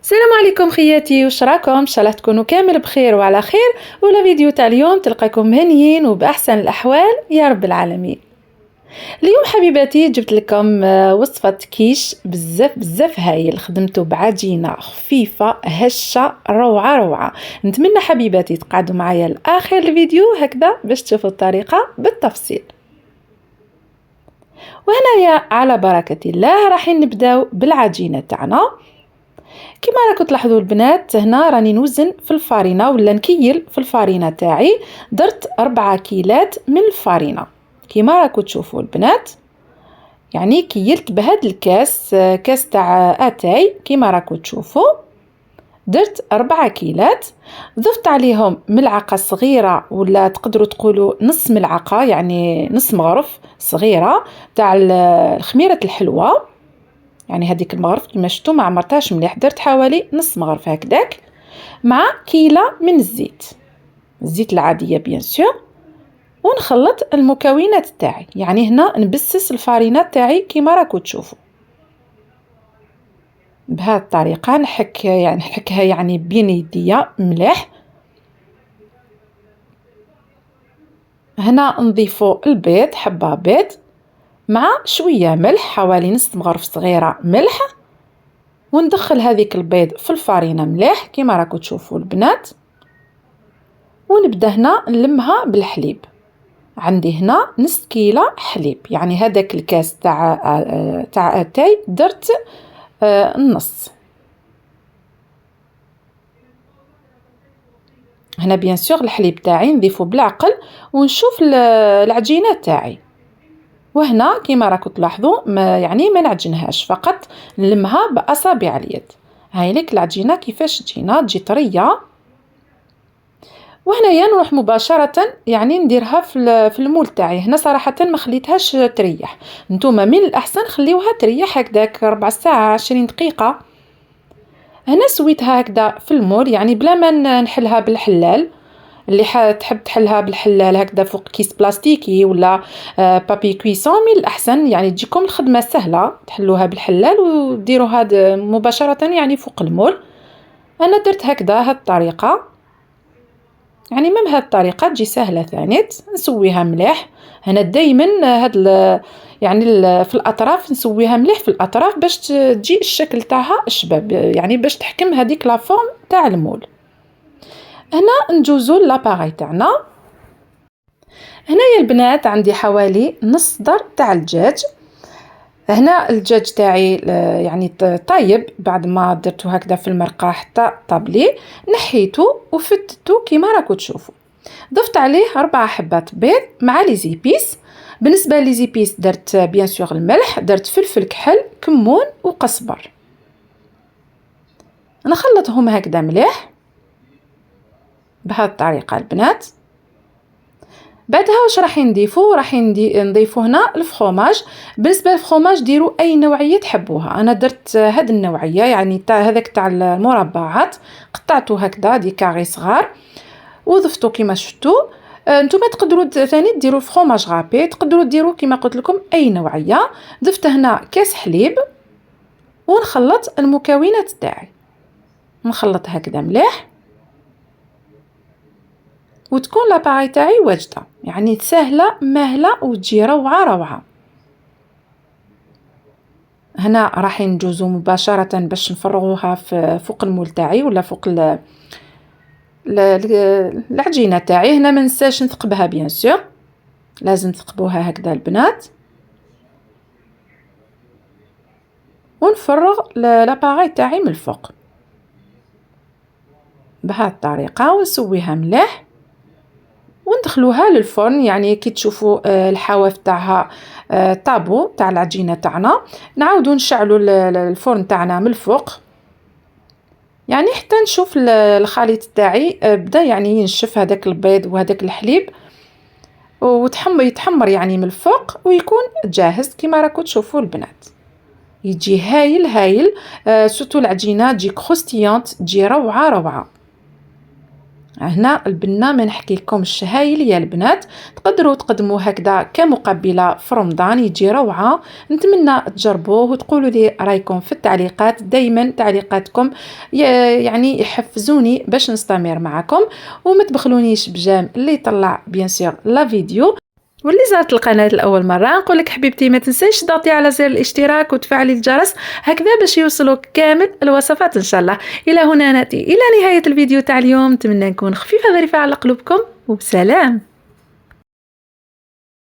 السلام عليكم خياتي، واش راكم؟ ان شاء الله تكونوا كامل بخير وعلى خير. ولا فيديو تاع اليوم تلقاكم مهنيين وباحسن الاحوال يا رب العالمين. اليوم حبيباتي جبت لكم وصفه كيش بزاف هايل، خدمته بعجينه خفيفه هشه روعه روعه. نتمنى حبيباتي تقعدوا معايا لاخر الفيديو هكذا باش تشوفوا الطريقه بالتفصيل. وهنايا على بركه الله راح نبداو بالعجينه تاعنا. كما راكم تلاحظوا البنات، هنا راني نوزن في الفارينه ولا نكيل في الفارينه تاعي. درت 4 كيلات من الفارينه كما راكم تشوفوا البنات، يعني كيلت بهذا الكاس، كاس تاع اتاي كما راكم تشوفوا. درت 4 كيلات، ضفت عليهم ملعقه صغيره ولا تقدروا تقولوا نص ملعقه، يعني نص مغرف صغيره تاع الخميره الحلوه. يعني هذيك المغرف كما شفتوا ما عمرتهاش مليح، درت حوالي نص مغرف هكذاك، مع كيلة من الزيت العادية بيان سور. ونخلط المكونات تاعي، يعني هنا نبسس الفارينات تاعي كما راكم تشوفوا بهذه الطريقة. نحكها يعني بين يديا مليح. هنا نضيفوا البيض، حبة بيض مع شوية ملح، حوالي نص مغرف صغيرة ملح، وندخل هذيك البيض في الفارينة مليح كما راكم تشوفوا البنات. ونبدا هنا نلمها بالحليب. عندي هنا نص كيلة حليب، يعني هذاك الكاس تاع اتاي درت النص. هنا بيان سور الحليب تاعي نضيفه بالعقل ونشوف العجينه تاعي. وهنا كما راكم تلاحظوا ما نعجنهاش، فقط نلمها باصابع اليد. هاي لك العجينه كيفاش تجي طريه. وهنايا نروح مباشرة يعني نديرها في المول تاعي. هنا صراحة ما خليتهاش تريح، نتوما من الأحسن خليوها تريح هكذاك ربع ساعة 20 دقيقة. هنا سويتها هكذا في المول، يعني بلا ما نحلها بالحلال. اللي تحب تحلها بالحلال هكذا فوق كيس بلاستيكي ولا بابي كويسون من الأحسن، يعني تجيكم الخدمة سهلة، تحلوها بالحلال وديروا هذا مباشرة يعني فوق المول. أنا درت هكذا هاد الطريقة، يعني مم هاد الطريقة تجي سهلة ثانيت. نسويها مليح هنا دايما يعني في الأطراف نسويها مليح في الأطراف باش تجي الشكل تاعها شباب، يعني باش تحكم هذيك لا فورم تاع المول. هنا نجوزو لاباغي تاعنا. هنا يا البنات عندي حوالي نص صدر تاع الدجاج. هنا الدجاج تاعي يعني طيب، بعد ما درته هكذا في المرقة حتى طابلي نحيته وفتته كما راكم تشوفوا. ضفت عليه 4 حبات بيض مع لي زيبيس. بالنسبة لي زيبيس درت بيان سور الملح، درت فلفل كحل كمون وقزبر. نخلطهم هكذا مليح بهذه الطريقة البنات. بعدها واش راح نضيفو؟ راح نضيفو هنا الفخوماج. بالنسبه للفخوماج ديروا اي نوعيه تحبوها. انا درت هذه النوعيه، يعني تاع هذاك تاع المربعات، قطعته هكذا دي كاري صغار وضفتو كما شفتوا. نتوما تقدروا ثاني ديروا الفخوماج غابي، تقدروا ديروا كما قلت لكم اي نوعيه. ضفت هنا كاس حليب ونخلط المكونات تاعي، نخلط هكذا مليح وتكون لاباغي تاعي واجده، يعني سهله ماهله وتجي روعه روعه. هنا راح نجوزو مباشره باش نفرغوها فوق المول تاعي ولا فوق العجينه تاعي. هنا ما ننساش نثقبها بيان سور، لازم تثقبوها هكذا البنات. ونفرغ لاباغي تاعي من الفوق بهذه الطريقه ونسويها مليح وندخلوها للفرن. يعني كي تشوفوا الحواف تاعها طابو تاع العجينه تاعنا، نعاودوا نشعلوا الفرن تاعنا من الفوق، يعني حتى نشوف الخليط تاعي بدا يعني ينشف هذاك البيض وهذاك الحليب يتحمر يعني من الفوق ويكون جاهز كما راكم تشوفوا البنات. يجي هايل هايل، سورتو العجينه تجي كروستيانت، تجي روعه روعه. هنا البنه ما نحكي لكمش، هايل يا البنات، تقدروا تقدموا هكذا كمقبله في رمضان، يجي روعه. نتمنى تجربوه وتقولوا لي رايكم في التعليقات، دائما تعليقاتكم يعني يحفزوني باش نستمر معكم. وما تبخلونيش بجام اللي يطلع بيان سور لا فيديو. واللي زارت القناة لأول مرة نقول لك حبيبتي ما تنسيش تضغطي على زر الاشتراك وتفعلي الجرس هكذا باش يوصلوك كامل الوصفات إن شاء الله. إلى هنا نأتي إلى نهاية الفيديو تاع اليوم، نتمنى نكون خفيفة ظريفة على قلوبكم، وبسلام.